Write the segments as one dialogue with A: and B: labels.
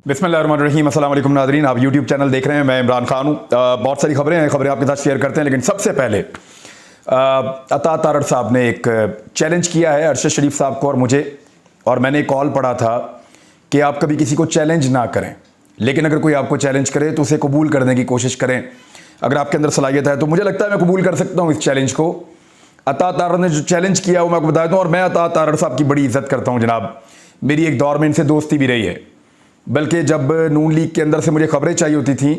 A: बिस्मिल्लाहिर्रहमानिर्रहीम, अस्सलाम वालेकुम नाज़रीन। आप यूट्यूब चैनल देख रहे हैं, मैं इमरान खान हूँ। बहुत सारी खबरें आपके साथ शेयर करते हैं, लेकिन सबसे पहले अता तारड़ साहब ने एक चैलेंज किया है अरशद शरीफ साहब को और मुझे, और मैंने एक कॉल पढ़ा था कि आप कभी किसी को चैलेंज ना करें, लेकिन अगर कोई आपको चैलेंज करे तो उसे कबूल करने की कोशिश करें। अगर आपके अंदर सलाहियत है तो मुझे लगता है मैं कबूल कर सकता हूँ इस चैलेंज को। अता तारड़ ने जो चैलेंज किया वो मैं आपको बता दूँ, और मैं अता तारड़ साहब की बड़ी इज्जत करता हूँ जनाब। मेरी एक दौर में इनसे दोस्ती भी रही है, बल्कि जब नून लीग के अंदर से मुझे खबरें चाहिए होती थी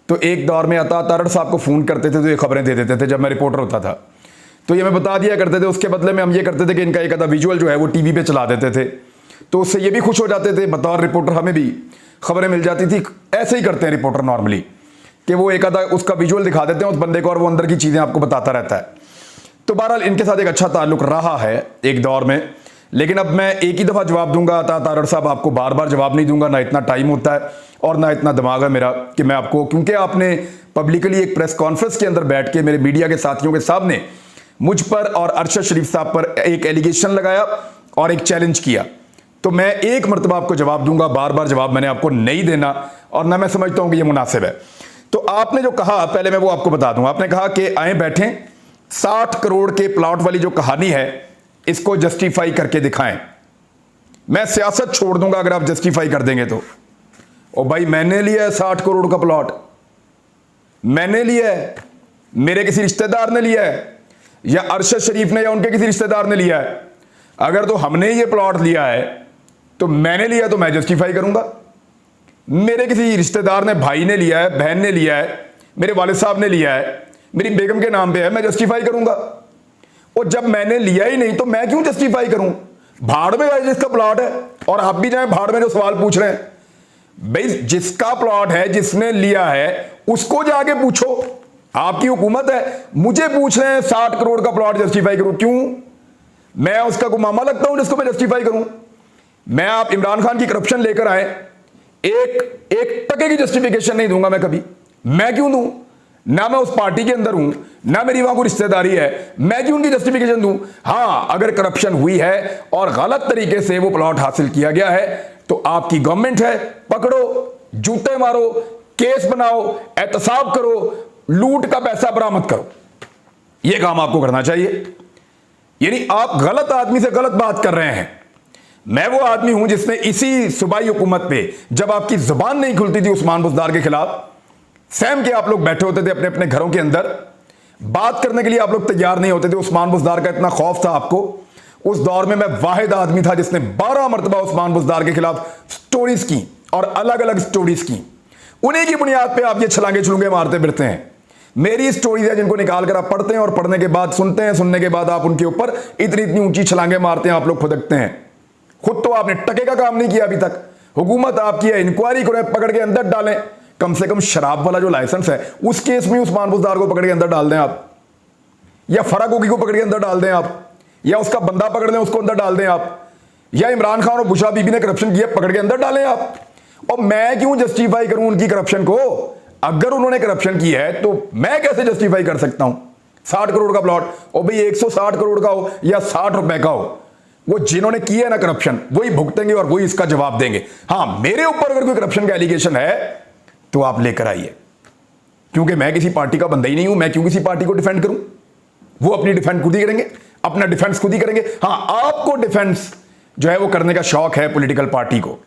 A: तो एक दौर में अता तारड़ साहब को फ़ोन करते थे तो ये खबरें दे देते थे। जब मैं रिपोर्टर होता था तो ये मैं बता दिया करते थे, उसके बदले में हम ये करते थे कि इनका एक आधा विजुअल जो है वो टीवी पे चला देते थे, तो उससे ये भी खुश हो जाते थे, बतौर रिपोर्टर हमें भी खबरें मिल जाती थी। ऐसे ही करते हैं रिपोर्टर नॉर्मली, कि वो एक आधा उसका विजुअल दिखा देते हैं उस बंदे को और वो अंदर की चीज़ें आपको बताता रहता है। तो बहरहाल इनके साथ एक अच्छा ताल्लुक रहा है एक दौर में, लेकिन अब मैं एक ही दफ़ा जवाब दूंगा अता तारड़ साहब, आपको बार बार जवाब नहीं दूंगा, ना इतना टाइम होता है और ना इतना दिमाग है मेरा कि मैं आपको, क्योंकि आपने पब्लिकली एक प्रेस कॉन्फ्रेंस के अंदर बैठ के मेरे मीडिया के साथियों के सामने मुझ पर और अरशद शरीफ साहब पर एक एलिगेशन लगाया और एक चैलेंज किया, तो मैं एक मरतबा आपको जवाब दूंगा, बार बार जवाब मैंने आपको नहीं देना, और ना मैं समझता हूं कि यह मुनासिब है। तो आपने जो कहा, पहले मैं वो आपको बता दूं, आपने कहा कि आए बैठें 60 करोड़ के प्लॉट वाली जो कहानी है इसको जस्टिफाई करके दिखाएं। मैं सियासत छोड़ दूंगा अगर आप जस्टिफाई कर देंगे तो। ओ भाई, मैंने लिया है 60 करोड़ का प्लॉट, मैंने लिया है, मेरे किसी रिश्तेदार ने लिया है, या अरशद शरीफ ने या उनके किसी रिश्तेदार ने लिया है। अगर तो हमने ये प्लॉट लिया है तो मैंने लिया तो मैं जस्टिफाई करूंगा। मेरे किसी रिश्तेदार ने, भाई ने लिया है, बहन ने लिया है, मेरे वालिद साहब ने लिया है, मेरी बेगम के नाम पे है, मैं जस्टिफाई करूंगा। और जब मैंने लिया ही नहीं तो मैं क्यों जस्टिफाई करूं? भाड़ में जाए जिसका प्लॉट है, और आप भी जाए भाड़ में जो सवाल पूछ रहे हैं। भाई जिसका प्लॉट है, जिसने लिया है, उसको जाके पूछो। आपकी हुकूमत है, मुझे पूछ रहे हैं 60 करोड़ का प्लॉट जस्टिफाई करूं? क्यों? मैं उसका कोई मामा लगता हूं जिसको मैं जस्टिफाई करूं? मैं, आप इमरान खान की करप्शन लेकर आए, एक टके की जस्टिफिकेशन नहीं दूंगा मैं कभी। मैं क्यों दूं? ना मैं उस पार्टी के अंदर हूं, ना मेरी वहां कोई रिश्तेदारी है, मैं क्यों उनकी जस्टिफिकेशन दूं? हां, अगर करप्शन हुई है और गलत तरीके से वो प्लॉट हासिल किया गया है तो आपकी गवर्नमेंट है, पकड़ो, जूते मारो, केस बनाओ, एहतसाब करो, लूट का पैसा बरामद करो। यह काम आपको करना चाहिए। यानी आप गलत आदमी से गलत बात कर रहे हैं। मैं वो आदमी हूं जिसने इसी सूबाई हुकूमत पे, जब आपकी जुबान नहीं खुलती थी उस्मान बुज़दार के खिलाफ, सहम के आप लोग बैठे होते थे अपने अपने घरों के अंदर, बात करने के लिए आप लोग तैयार नहीं होते थे। उस्मान बुज़दार का इतना खौफ था आपको। उस दौर में मैं वाहिद आदमी था जिसने 12 मरतबा उस्मान बुज़दार के खिलाफ स्टोरीज की, और अलग अलग स्टोरीज की। उन्हीं की बुनियाद पे आप ये छलांगे छुलूंगे मारते फिरते हैं। मेरी स्टोरीज है जिनको निकाल कर आप पढ़ते हैं, और पढ़ने के बाद सुनते हैं, सुनने के बाद आप उनके ऊपर इतनी इतनी ऊंची छलांगे मारते हैं, आप लोग खुदकते हैं। खुद तो आपने टके का काम नहीं किया अभी तक। हुकूमत आपकी है, इंक्वायरी करें, पकड़ के अंदर डालें। कम से कम शराब वाला जो लाइसेंस है उस केस में उस्मान बुज़दार को पकड़ के अंदर डाल दें आप, या फराक होगी को पकड़ के अंदर डाल दें आप, या उसका बंदा पकड़ लें उसको अंदर डाल दें आप, या इमरान खान और बुशरा बीबी ने करप्शन किया पकड़ के अंदर डालें आप। और मैं क्यों जस्टिफाई करूं उनकी करप्शन को? अगर उन्होंने करप्शन की है तो मैं कैसे जस्टिफाई कर सकता हूं? 60 करोड़ का प्लॉट, और भाई 160 करोड़ का हो या 60 रुपए का हो, वो जिन्होंने की है ना करप्शन वही भुगतेंगे और वही इसका जवाब देंगे। हां, मेरे ऊपर अगर कोई करप्शन का एलिगेशन है तो आप लेकर आइए, क्योंकि मैं किसी पार्टी का बंदा ही नहीं हूं। मैं क्यों किसी पार्टी को डिफेंड करूं? वो अपनी डिफेंड खुद ही करेंगे, अपना डिफेंस खुद ही करेंगे। हां, आपको डिफेंस जो है वो करने का शौक है पॉलिटिकल पार्टी को,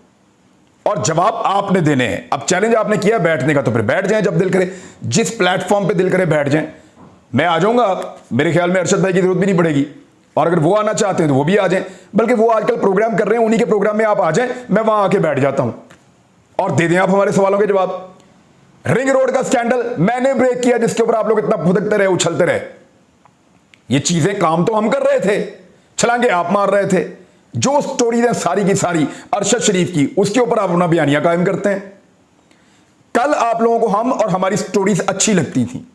A: और जवाब आपने देने हैं। अब चैलेंज आपने किया बैठने का, तो फिर बैठ जाएं जब दिल करे, जिस प्लेटफॉर्म पे दिल करे बैठ जाएं। मैं आ जाऊंगा, मेरे ख्याल में अरशद भाई की जरूरत भी नहीं पड़ेगी, और अगर वो आना चाहते हैं तो वो भी आ जाएं। बल्कि वो आजकल प्रोग्राम कर रहे हैं, उन्हीं के प्रोग्राम में आप आ जाएं, मैं वहां आके बैठ जाता हूं और दे दें आप हमारे सवालों के जवाब। रिंग रोड का स्कैंडल मैंने ब्रेक किया, जिसके ऊपर आप लोग इतना फुदकते रहे, उछलते रहे। ये चीजें, काम तो हम कर रहे थे, छलांगे आप मार रहे थे। जो स्टोरीज है सारी की सारी अरशद शरीफ की, उसके ऊपर आप अपना बयानिया कायम करते हैं। कल आप लोगों को हम और हमारी स्टोरीज अच्छी लगती थी,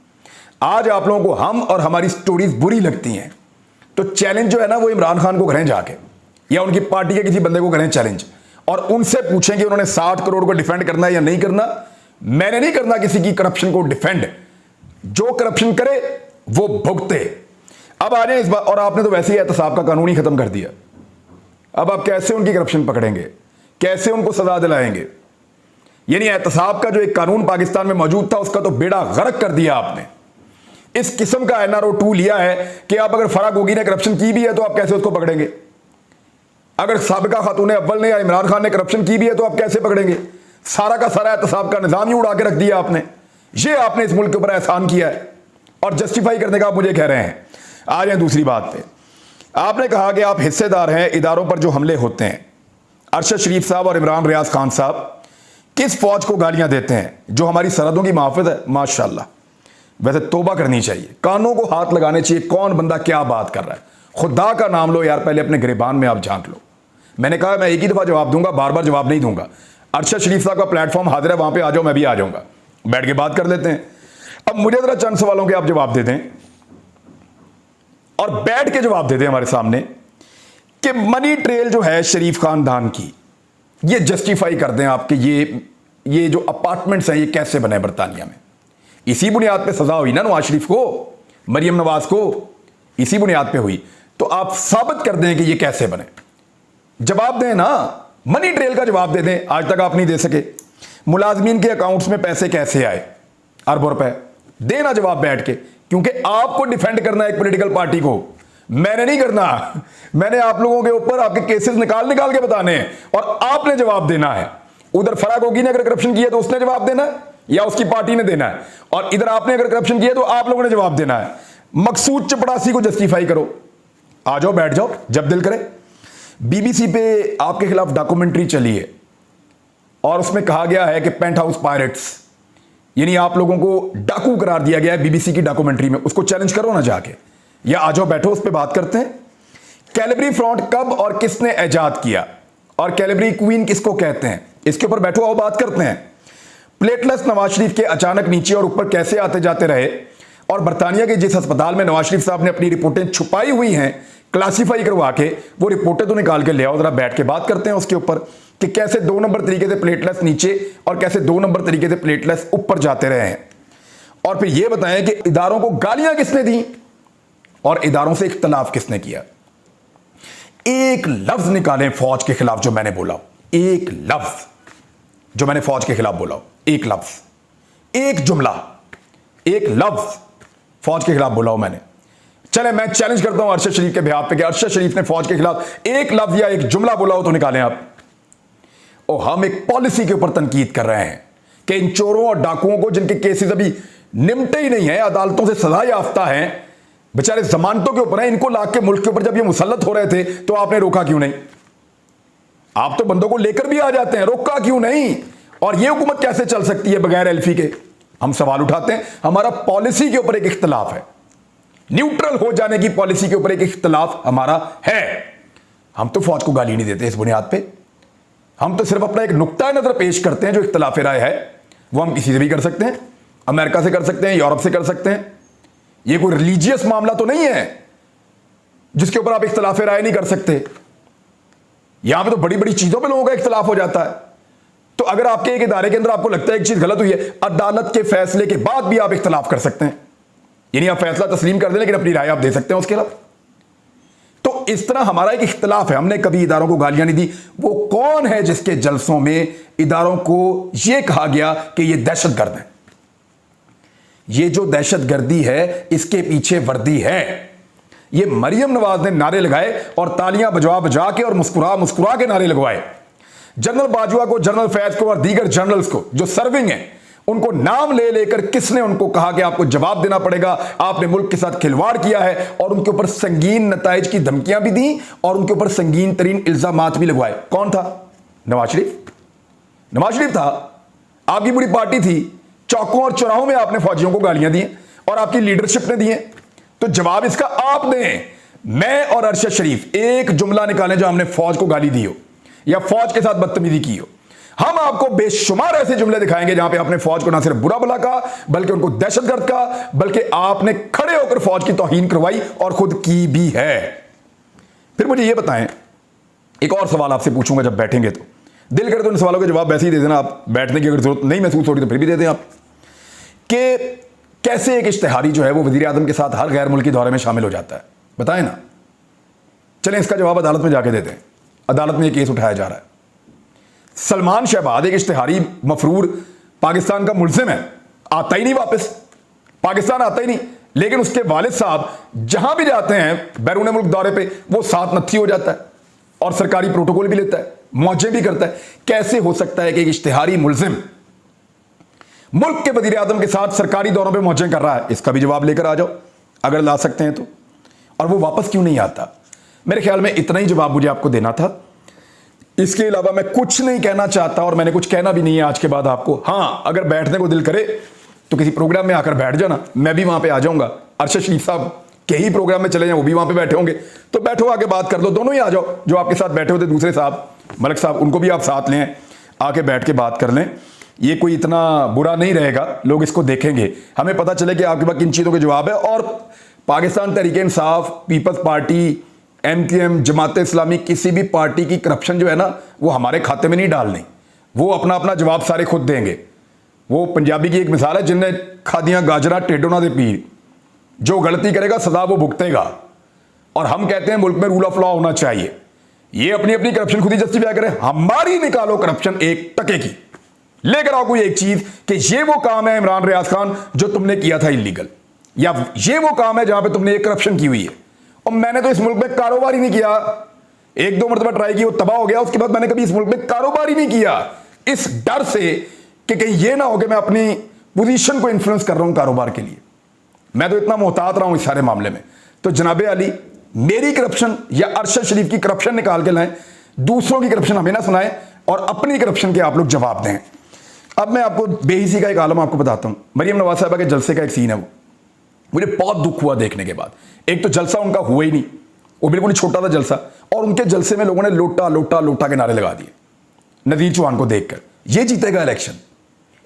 A: आज आप लोगों को हम और हमारी स्टोरीज बुरी लगती हैं। तो चैलेंज जो है ना वो इमरान खान को करें जाके, या उनकी पार्टी के किसी बंदे को करें चैलेंज, और उनसे पूछें कि उन्होंने 60 करोड़ को डिफेंड करना है या नहीं करना। मैंने नहीं करना किसी की करप्शन को डिफेंड, जो करप्शन करे वो भुगते। अब आ जाए इस बात, और आपने तो वैसे ही एहतसाब का कानून ही खत्म कर दिया। अब आप कैसे उनकी करप्शन पकड़ेंगे, कैसे उनको सजा दिलाएंगे? यानी एहतसाब का जो एक कानून पाकिस्तान में मौजूद था उसका तो बेड़ा गर्क कर दिया आपने। इस किस्म का NRO 2 लिया है कि आप अगर फराग होगी ने करप्शन की भी है तो आप कैसे उसको पकड़ेंगे? अगर साबिका खातून अव्वल ने या इमरान खान ने करप्शन की भी है तो आप कैसे पकड़ेंगे? सारा का सारा एहतसाब का निजाम ही उड़ा के रख दिया आपने। ये आपने इस मुल्क के ऊपर एहसान किया है और जस्टिफाई करने का आप मुझे कह रहे हैं। आ जाए दूसरी बात पे। आपने कहा कि आप हिस्सेदार हैं इदारों पर जो हमले होते हैं। अरशद शरीफ साहब और इमरान रियाज खान साहब किस फौज को गालियां देते हैं जो हमारी सरहदों की मुहाफिज है? माशाल्लाह, वैसे तौबा करनी चाहिए, कानों को हाथ लगाने चाहिए। कौन बंदा क्या बात कर रहा है? खुदा का नाम लो यार, पहले अपने गिरेबान में आप झांक लो। मैंने कहा मैं एक ही दफा जवाब दूंगा, बार बार जवाब नहीं दूंगा। अरशद शरीफ साहब का प्लेटफॉर्म हाजिर है, वहां पे आ जाओ, मैं भी आ जाऊंगा, बैठ के बात कर लेते हैं। अब मुझे जरा चंद सवालों के आप जवाब दे दें और बैठ के जवाब दे दें हमारे सामने कि मनी ट्रेल जो है शरीफ खानदान की, ये जस्टिफाई कर दें आपके ये जो अपार्टमेंट्स हैं ये कैसे बने बरतानिया में। इसी बुनियाद पे सजा हुई ना नवाज शरीफ को, मरियम नवाज को, इसी बुनियाद पे हुई। तो आप साबित कर दें कि ये कैसे बने, जवाब दें ना, मनी ट्रेल का जवाब दे दें। आज तक आप नहीं दे सके। मुलाजमीन के अकाउंट्स में पैसे कैसे आए, अरबों रुपए, देना जवाब बैठ के, क्योंकि आपको डिफेंड करना है एक पॉलिटिकल पार्टी को, मैंने नहीं करना। मैंने आप लोगों के ऊपर आपके केसेस निकाल निकाल के बताने हैं और आपने जवाब देना है। उधर फराग होगी ने अगर करप्शन किया तो उसने जवाब देना है या उसकी पार्टी ने देना है, और इधर आपने अगर करप्शन किया तो आप लोगों ने जवाब देना है। मकसूद चपड़ासी को जस्टिफाई करो, आ जाओ, बैठ जाओ जब दिल करे। BBC पे आपके खिलाफ डॉक्यूमेंट्री चली है और उसमें कहा गया है कि पेंट हाउस पायरेट्स, यानी आप लोगों को डाकू करार दिया गया है BBC की डॉक्यूमेंट्री में। उसको चैलेंज करो ना जाके, या आ जाओ बैठो, उस पर बात करते हैं। कैलिबरी फ्रंट कब और किसने ऐजाद किया और कैलिबरी क्वीन किसको कहते हैं, इसके ऊपर बैठो, आओ बात करते हैं। प्लेटलेट्स नवाज शरीफ के अचानक नीचे और ऊपर कैसे आते जाते रहे, और बरतानिया के जिस अस्पताल में नवाज शरीफ साहब ने अपनी रिपोर्टें छुपाई हुई हैं क्लासिफाई करवा के, वो रिपोर्टें तो निकाल के ले आओ, जरा बैठ के बात करते हैं उसके ऊपर कि कैसे 2 नंबर तरीके से प्लेटलेट्स नीचे और कैसे 2 नंबर तरीके से प्लेटलेट्स ऊपर जाते रहे हैं। और फिर यह बताएं कि इदारों को गालियां किसने दी और इदारों से इख्तलाफ किसने किया। एक लफ्ज निकालें फौज के खिलाफ जो मैंने बोला, एक लफ्ज जो मैंने फौज के खिलाफ बोला, एक लफ्ज, एक जुमला, एक लफ्ज फौज के खिलाफ बोला हो मैंने। चले मैं चैलेंज करता हूं अरशद शरीफ के बिहाफ पे कि अरशद शरीफ ने फौज के खिलाफ एक लफ्ज या एक जुमला बोला हो तो निकालें आप। और हम एक पॉलिसी के ऊपर तनकीद कर रहे हैं कि इन चोरों और डाकुओं को जिनके केसेस अभी निमटे ही नहीं है, अदालतों से सजा याफ्ता हैं, बेचारे जमानतों के ऊपर है, इनको लाख के मुल्क के ऊपर जब ये मुसल्लत हो रहे थे तो आपने रोका क्यों नहीं? आप तो बंदों को लेकर भी आ जाते हैं, रोका क्यों नहीं? और ये हुकूमत कैसे चल सकती है बगैर एल्फी के? हम सवाल उठाते हैं। हमारा पॉलिसी के ऊपर एक इख्तलाफ है, न्यूट्रल हो जाने की पॉलिसी के ऊपर एक इख्तलाफ हमारा है। हम तो फौज को गाली नहीं देते इस बुनियाद पे, हम तो सिर्फ अपना एक नुक्ता नजर पेश करते हैं। जो इख्तलाफ राय है वो हम किसी से भी कर सकते हैं, अमेरिका से कर सकते हैं, यूरोप से कर सकते हैं। ये कोई रिलीजियस मामला तो नहीं है जिसके ऊपर आप इख्तलाफ राय नहीं कर सकते। यहां पे तो बड़ी बड़ी चीजों पे लोगों का इख्तलाफ हो जाता है। तो अगर आपके एक इदारे के अंदर आपको लगता है एक चीज गलत हुई है, अदालत के फैसले के बाद भी आप इख्तलाफ कर सकते हैं, यानी आप फैसला तस्लीम कर दें लेकिन अपनी राय आप दे सकते हैं उसके खिलाफ। तो इस तरह हमारा एक इख्तलाफ है। हमने कभी इदारों को गालियां नहीं दी। वो कौन है जिसके जलसों में इदारों को यह कहा गया कि ये दहशतगर्द है? ये जो दहशतगर्दी है इसके पीछे वर्दी है। ये मरियम नवाज ने नारे लगाए और तालियां बजा बजा के और मुस्कुरा मुस्कुरा के नारे लगवाए। जनरल बाजवा को, जनरल फैज को और दीगर जनरल्स को जो सर्विंग है उनको नाम ले लेकर किसने उनको कहा कि आपको जवाब देना पड़ेगा, आपने मुल्क के साथ खिलवाड़ किया है, और उनके ऊपर संगीन नताइज की धमकियां भी दी और उनके ऊपर संगीन तरीन इल्जामात भी लगवाए। कौन था? नवाज शरीफ। नवाज शरीफ था, आपकी पूरी पार्टी थी। चौकों और चौराहों में आपने फौजियों को गालियां दी और आपकी लीडरशिप ने दी है। तो जवाब इसका आप दें। मैं और अरशद शरीफ एक जुमला निकालें जो हमने फौज को गाली दी हो या फौज के साथ बदतमीजी की हो। हम आपको बेशुमार ऐसे जुमले दिखाएंगे जहां पे आपने फौज को ना सिर्फ बुरा भला कहा बल्कि उनको दहशतगर्द कहा, बल्कि आपने खड़े होकर फौज की तौहीन करवाई और खुद की भी है। फिर मुझे यह बताएं, एक और सवाल आपसे पूछूंगा जब बैठेंगे, तो दिल करे तो इन सवालों के जवाब वैसे ही दे देना। आप बैठने की अगर जरूरत नहीं महसूस हो रही तो फिर भी दे दें आप, कि कैसे एक इश्तेहारी जो है वो वजीर आजम के साथ हर गैर मुल्की दौरे में शामिल हो जाता है, बताएं ना। चलें इसका जवाब अदालत में जाके देते हैं। अदालत में यह केस उठाया जा रहा है। सलमान शहबाज एक इश्तिहारी मफरूर पाकिस्तान का मुल्जिम है, आता ही नहीं वापस, पाकिस्तान आता ही नहीं। लेकिन उसके वालिद साहब जहां भी जाते हैं बैरून मुल्क दौरे पे, वो साथ नत्थी हो जाता है और सरकारी प्रोटोकॉल भी लेता है, मौजें भी करता है। कैसे हो सकता है कि एक इश्तिहारी मुल्जिम मुल्क के वजीर आजम के साथ सरकारी दौरों पे मौजें कर रहा है? इसका भी जवाब लेकर आ जाओ अगर ला सकते हैं तो। और वो वापस क्यों नहीं आता? मेरे ख्याल में इतना ही जवाब मुझे आपको देना था। इसके अलावा मैं कुछ नहीं कहना चाहता और मैंने कुछ कहना भी नहीं है आज के बाद आपको। हां, अगर बैठने को दिल करे तो किसी प्रोग्राम में आकर बैठ जाना, मैं भी वहां पे आ जाऊंगा। अरशद शरीफ साहब के ही प्रोग्राम में चले जाएं, वो भी वहां पे बैठे होंगे, तो बैठो आके बात कर लो। दोनों ही आ जाओ, जो आपके साथ बैठे होते दूसरे साहब मलिक साहब, उनको भी आप साथ लें, आके बैठ के बात कर लें। ये कोई इतना बुरा नहीं रहेगा, लोग इसको देखेंगे, हमें पता चले कि आपके पास किन चीज़ों के जवाब है। और Pakistan Tehreek Insaf, peoples party, MQM, Jamaat Islami, किसी भी पार्टी की करप्शन जो है ना, वो हमारे खाते में नहीं डालनी। वो अपना अपना जवाब सारे खुद देंगे। वो पंजाबी की एक मिसाल है, जिनने खादियां गाजरा टेढ़ों ना दे पी, जो गलती करेगा सजा वो भुगतेगा। और हम कहते हैं मुल्क में रूल ऑफ लॉ होना चाहिए। ये अपनी अपनी करप्शन खुद ही जस्टिफाई करें, हमारी निकालो करप्शन एक टके की, लेकर आओ कोई एक चीज कि ये वो काम है इमरान रियाज खान जो तुमने किया था इलीगल, या ये वो काम है जहां पे तुमने एक करप्शन की हुई है। और मैंने तो इस मुल्क में कारोबार ही नहीं किया, एक दो मरतबा ट्राई की, वो तबाह हो गया, उसके बाद मैंने कभी इस मुल्क में कारोबार ही नहीं किया, इस डर से कि कहीं ये ना हो कि मैं अपनी पोजीशन को इन्फ्लुएंस कर रहा हूं कारोबार के लिए। मैं तो इतना मोहतात रहा हूं इस सारे मामले में। तो जनाबे अली, मेरी करप्शन या अरशद शरीफ की करप्शन निकाल के लाएं, दूसरों की करप्शन हमें ना सुनाएं और अपनी करप्शन के आप लोग जवाब दें। अब मैं आपको बेहिसी का एक आलम आपको बताता हूं। मरियम नवाज साहबा के जलसे का एक सीन है, वो मुझे बहुत दुख हुआ देखने के बाद। एक तो जलसा उनका हुआ ही नहीं, वो बिल्कुल ही छोटा था जलसा, और उनके जलसे में लोगों ने लोटा लोटा लोटा के नारे लगा दिए नजीर चौहान को देखकर। ये जीतेगा इलेक्शन?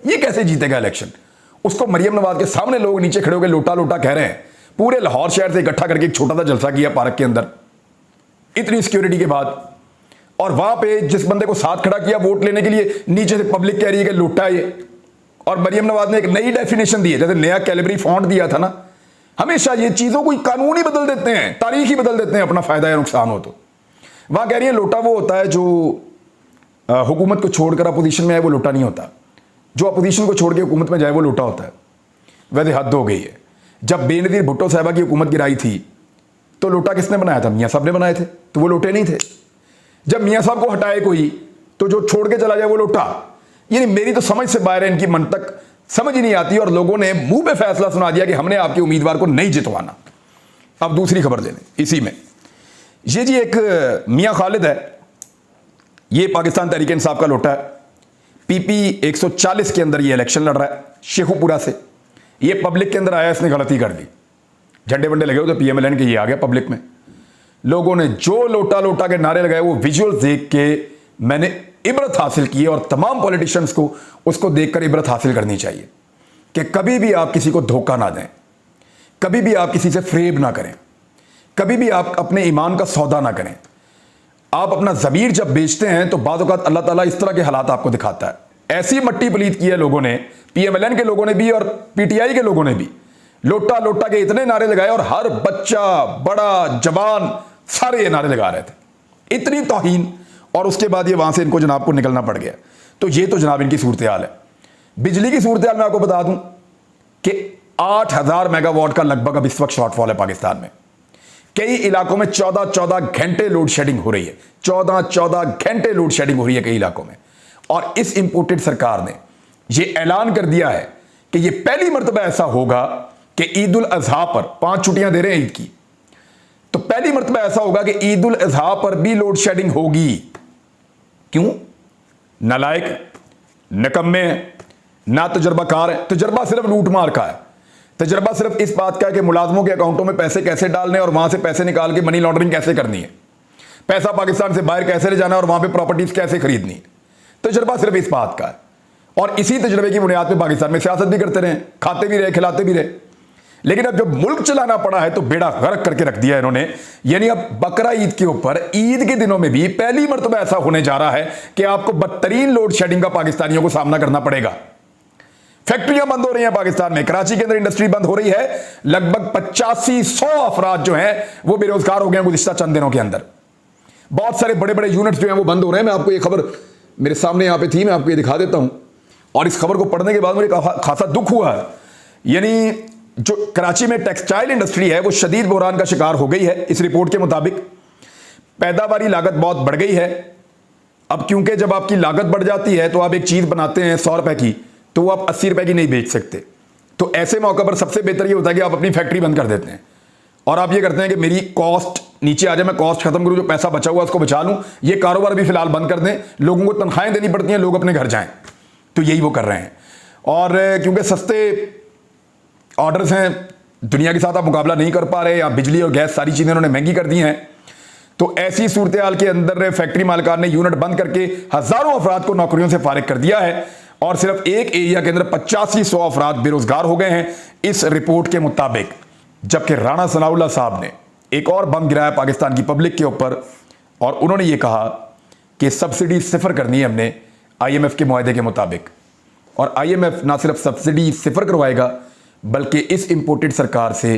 A: ये कैसे जीतेगा इलेक्शन? उसको मरियम नवाज के सामने लोग नीचे खड़े होकर लोटा लोटा कह रहे हैं। पूरे लाहौर शहर से इकट्ठा करके एक छोटा सा जलसा किया पार्क के अंदर, इतनी सिक्योरिटी के बाद। और वहां पे जिस बंदे को साथ खड़ा किया वोट लेने के लिए, नीचे से पब्लिक कह रही है कि लूटा ये। और मरियम नवाज ने एक नई डेफिनेशन दी है, जैसे नया कैलिबरी फॉन्ट दिया था ना। हमेशा ये चीजों को कानून ही बदल देते हैं, तारीख ही बदल देते हैं, अपना फायदा या नुकसान हो तो। वहां कह रही है लोटा वो होता है जो हुकूमत को छोड़कर अपोजिशन में आए, वो लोटा नहीं होता। जो अपोजिशन को छोड़ के हुकूमत में जाए वो लोटा होता है। वैसे हद हो गई है। जब बेनजीर भुट्टो साहबा की हुकूमत गिराई थी तो लोटा किसने बनाया था? मियाँ साहब ने बनाए थे, तो वो लोटे नहीं थे। जब मियाँ साहब को हटाए कोई तो जो छोड़ के चला जाए वो लोटा। यानी मेरी तो समझ से बाहर है, इनकी मंतक समझ ही नहीं आती। और लोगों ने मुंह पे फैसला सुना दिया कि हमने आपके उम्मीदवार को नहीं जितवाना। अब दूसरी खबर ले लें इसी में। ये जी एक मियाँ खालिद है, ये पाकिस्तान तहरीक इंसाफ का लोटा है। PP 140 के अंदर ये इलेक्शन लड़ रहा है शेखुपुरा से। ये पब्लिक के अंदर आया, इसने गलती कर दी, झंडे वंडे लगे हुए तो PMLN के, ये आ गया पब्लिक में। लोगों ने जो लोटा लोटा के नारे लगाए, वो विजुअल देख के मैंने इबरत हासिल की है। और तमाम पॉलिटिशियंस को उसको देखकर इबरत हासिल करनी चाहिए कि कभी भी आप किसी को धोखा ना दें, कभी भी आप किसी से फ्रेब ना करें, कभी भी आप अपने ईमान का सौदा ना करें। आप अपना ज़मीर जब बेचते हैं तो बाद औक़ात अल्लाह ताला इस तरह के हालात आपको दिखाता है। ऐसी मट्टी पलीत की है लोगों ने, PMLN के लोगों ने भी और PTI के लोगों ने भी। लोटा लोटा के इतने नारे लगाए और हर बच्चा, बड़ा, जवान, सारे ये नारे लगा रहे थे। इतनी तौहीन। और उसके बाद ये वहां से इनको जनाब को निकलना पड़ गया। तो ये तो जनाब इनकी सूरत हाल है। बिजली की सूरत हाल मैं आपको बता दूं कि 8000 मेगावाट का लगभग अब इस वक्त शॉर्टफॉल है पाकिस्तान में। कई इलाकों में 14-14 घंटे लोड शेडिंग हो रही है, 14-14 घंटे लोड शेडिंग हो रही है कई इलाकों में। और इस इंपोर्टेड सरकार ने यह ऐलान कर दिया है कि यह पहली मर्तबा ऐसा होगा कि ईद उल अजहा पर 5 छुट्टियां दे रहे हैं ईद की, तो पहली मर्तबा ऐसा होगा कि ईद उल अजहा पर भी लोड शेडिंग होगी। क्यों? नालायक, निकम्मे, ना तजर्बाकार है। तजर्बा सिर्फ लूट मार का है। तजर्बा सिर्फ इस बात का है कि मुलाजमों के अकाउंटों में पैसे कैसे डालने और वहां से पैसे निकाल के मनी लॉन्ड्रिंग कैसे करनी है, पैसा पाकिस्तान से बाहर कैसे ले जाना है और वहां पे प्रॉपर्टीज कैसे खरीदनी है। तजर्बा सिर्फ इस बात का है। और इसी तजर्बे की बुनियाद पर पाकिस्तान में सियासत भी करते रहे, खाते भी रहे, खिलाते भी रहे। लेकिन अब जब मुल्क चलाना पड़ा है तो बेड़ा गर्क करके रख दिया इन्होंने। यानी अब बकरा ईद के ऊपर, ईद के दिनों में भी पहली मर्तबा ऐसा होने जा रहा है कि आपको बदतरीन लोड शेडिंग का पाकिस्तानियों को सामना करना पड़ेगा। फैक्ट्रियां बंद हो रही हैं पाकिस्तान में, कराची के अंदर इंडस्ट्री बंद हो रही है। लगभग 8500 अफराद जो हैं वो बेरोजगार हो गए हैं गुज़िश्ता चंद दिनों के अंदर। बहुत सारे बड़े बड़े यूनिट्स जो हैं वो बंद हो रहे हैं। मैं आपको ये खबर मेरे सामने यहाँ पे थी, मैं आपको ये दिखा देता हूँ। और इस खबर को पढ़ने के बाद मुझे खासा दुख हुआ है। यानी जो कराची में टेक्सटाइल इंडस्ट्री है वो शदीद बहरान का शिकार हो गई है। इस रिपोर्ट के मुताबिक पैदावारी लागत बहुत बढ़ गई है। अब क्योंकि जब आपकी लागत बढ़ जाती है तो आप एक चीज़ बनाते हैं 100 रुपए की, तो वो आप 80 रुपए की नहीं बेच सकते। तो ऐसे मौके पर सबसे बेहतर ये होता है कि आप अपनी फैक्ट्री बंद कर देते हैं और आप ये करते हैं कि मेरी कॉस्ट नीचे आ जाए, मैं कॉस्ट खत्म करूं, जो पैसा बचा हुआ उसको बचा लूं, ये कारोबार भी फिलहाल बंद कर दें, लोगों को तनख्वाहें देनी पड़ती हैं, लोग अपने घर जाएं। तो यही वो कर रहे हैं। और क्योंकि सस्ते ऑर्डर्स हैं, दुनिया के साथ आप मुकाबला नहीं कर पा रहे, या बिजली और गैस सारी चीज़ें उन्होंने महंगी कर दी हैं, तो ऐसी सूरत हाल के अंदर फैक्ट्री मालिकान ने यूनिट बंद करके हज़ारों अफराद को नौकरियों से फारिग कर दिया है और सिर्फ एक एरिया के अंदर 85-100 अफराद बेरोजगार हो गए हैं इस रिपोर्ट के मुताबिक। जबकि राणा सनाउल्लाह साहब ने एक और बम गिराया पाकिस्तान की पब्लिक के ऊपर और उन्होंने ये कहा कि सब्सिडी सिफर करनी है हमने IMF के मुआहदे के मुताबिक। और IMF ना सिर्फ सब्सिडी सिफर करवाएगा बल्कि इस इंपोर्टेड सरकार से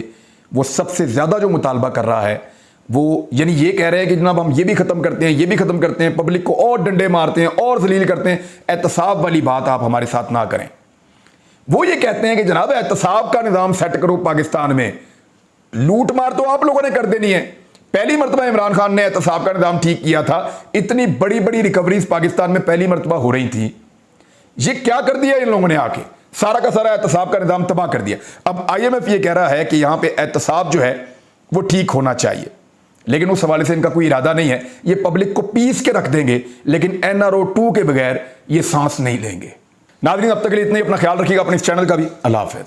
A: वो सबसे ज़्यादा जो मुतालबा कर रहा है वो यानी ये कह रहे हैं कि जनाब हम ये भी ख़त्म करते हैं, ये भी ख़त्म करते हैं, पब्लिक को और डंडे मारते हैं और जलील करते हैं। एहतसाब वाली बात आप हमारे साथ ना करें। वो ये कहते हैं कि जनाब एहतसाब का निज़ाम सेट करो पाकिस्तान में, लूट मार तो आप लोगों ने कर देनी है। पहली मरतबा इमरान खान ने एहतसाब का निज़ाम ठीक किया था, इतनी बड़ी बड़ी रिकवरीज पाकिस्तान में पहली मरतबा हो रही थी। ये क्या कर दिया इन लोगों ने आके, सारा का सारा एहतसाब का निज़ाम तबाह कर दिया। अब IMF ये कह रहा है कि यहां पे एहतसाब जो है वो ठीक होना चाहिए, लेकिन उस हवाले से इनका कोई इरादा नहीं है। ये पब्लिक को पीस के रख देंगे लेकिन NRO 2 के बगैर ये सांस नहीं लेंगे। नाज़रीन, अब तक के लिए इतना ही। अपना ख्याल रखिएगा, अपने इस चैनल का भी। अल्लाह हाफ़िज़।